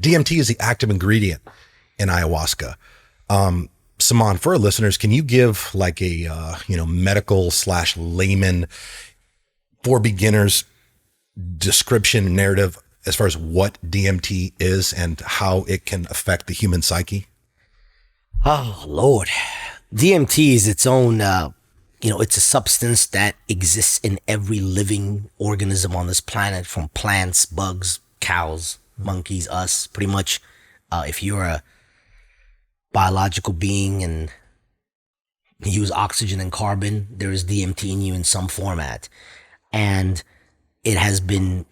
DMT is the active ingredient in ayahuasca. Saman, for our listeners, can you give like a, medical / layman for beginners description narrative as far as what DMT is and how it can affect the human psyche? Oh, Lord. DMT is its own, it's a substance that exists in every living organism on this planet, from plants, bugs, cows, monkeys, us. Pretty much, if you're a biological being and use oxygen and carbon, there is DMT in you in some format. And it has been,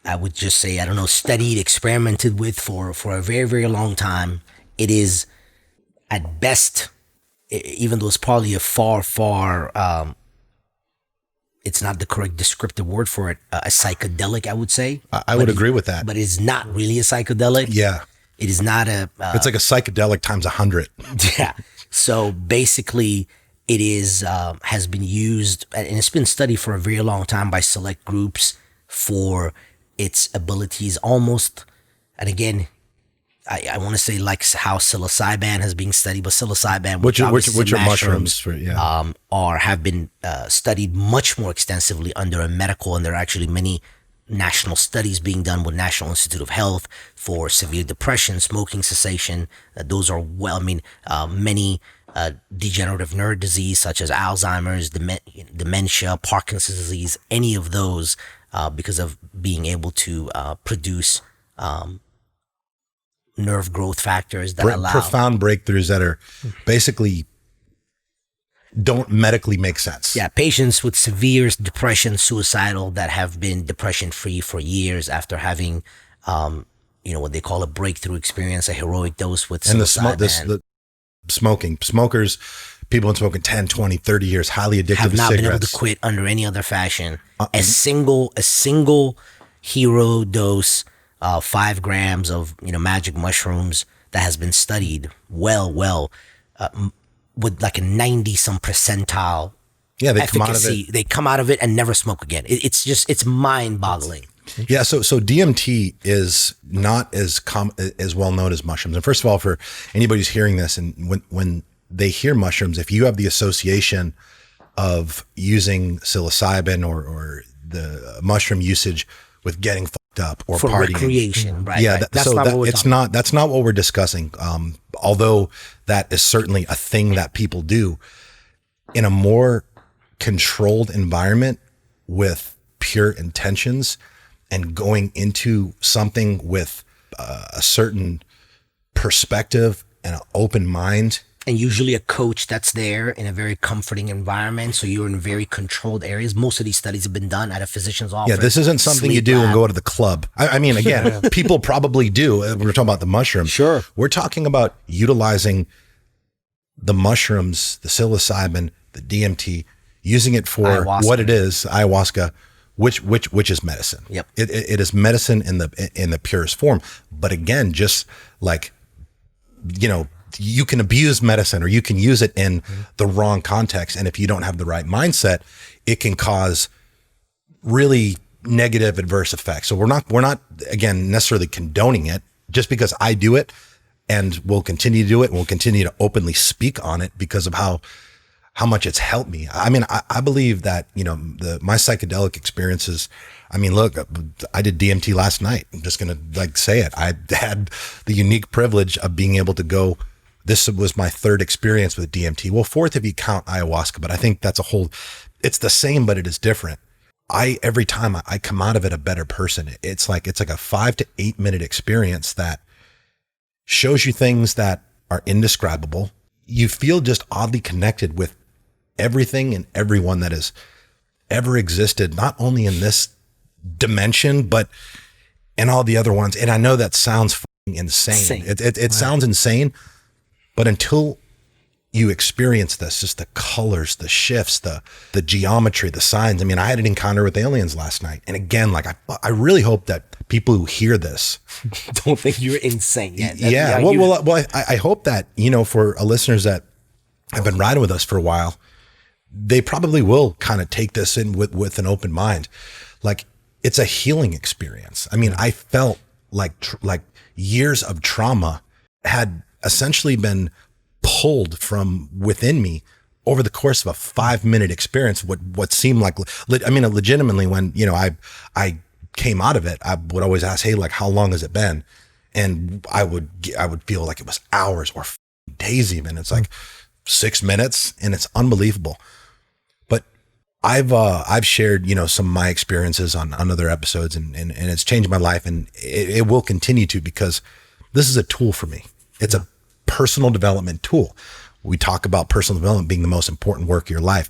I would just say, studied, experimented with for a very, very long time. It is, at best, even though it's probably a far, it's not the correct descriptive word for it, a psychedelic, I would say. I would agree with that. But it's not really a psychedelic. Yeah. It is not it's like a psychedelic times 100. Yeah. So basically, it is has been used, and it's been studied for a very long time by select groups for its abilities almost. And again, I want to say like how psilocybin has been studied, but psilocybin, which are mushrooms, have been studied much more extensively under a medical, and there are actually many national studies being done with National Institute of Health for severe depression, smoking cessation. Those are many degenerative nerve disease such as Alzheimer's, dementia, Parkinson's disease, any of those, because of being able to produce nerve growth factors that allow profound breakthroughs that are basically don't medically make sense. Yeah, patients with severe depression, suicidal, that have been depression free for years after having, what they call a breakthrough experience, a heroic dose with psilocybin. And the smokers, people been smoking 10, 20, 30 years, highly addicted have to not cigarettes. been able to quit under any other fashion. A single hero dose, 5 grams of magic mushrooms that has been studied with like a 90-some percentile efficacy. They come out of it and never smoke again. It's mind-boggling. Yeah, so DMT is not as well known as mushrooms. And first of all, for anybody who's hearing this, and when they hear mushrooms, if you have the association of using psilocybin or the mushroom usage with getting fucked up or for partying, recreation, right? Yeah, right. That's not what we're discussing. Although that is certainly a thing that people do in a more controlled environment with pure intentions and going into something with a certain perspective and an open mind. And usually a coach that's there in a very comforting environment. So you're in very controlled areas. Most of these studies have been done at a physician's office. Yeah, this isn't something you do and go to the club. I mean, again, people probably do. We're talking about the mushroom. Sure. We're talking about utilizing the mushrooms, the psilocybin, the DMT, using it for what it is, ayahuasca, which is medicine. Yep. It is medicine in the purest form. But again, just like, you can abuse medicine or you can use it in the wrong context. And if you don't have the right mindset, it can cause really negative adverse effects. So we're not again, necessarily condoning it. Just because I do it and we'll continue to do it and we'll continue to openly speak on it because of how much it's helped me. I mean, I believe that, my psychedelic experiences, I mean, look, I did DMT last night. I'm just going to say it. I had the unique privilege of being able to go. This was my 3rd experience with DMT. Well, 4th if you count ayahuasca, but I think that's it's the same, but it is different. Every time I come out of it a better person. It's like a 5 to 8 minute experience that shows you things that are indescribable. You feel just oddly connected with everything and everyone that has ever existed, not only in this dimension, but in all the other ones. And I know that sounds insane. It sounds insane. But until you experience this, just the colors, the shifts, the geometry, the signs. I mean, I had an encounter with aliens last night. And again, like I really hope that people who hear this don't think you're insane. Yeah. Well, I hope that, for listeners that have been riding with us for a while, they probably will kind of take this in with an open mind. Like, it's a healing experience. I mean, I felt like years of trauma had essentially been pulled from within me over the course of a 5-minute experience. What seemed like, I mean, legitimately, when, you know, I came out of it, I would always ask, hey, like, how long has it been? And I would feel like it was hours or days even. It's like 6 minutes, and it's unbelievable. But I've shared, you know, some of my experiences on other episodes, and it's changed my life, and it will continue to, because this is a tool for me. It's a personal development tool. We talk about personal development being the most important work of your life.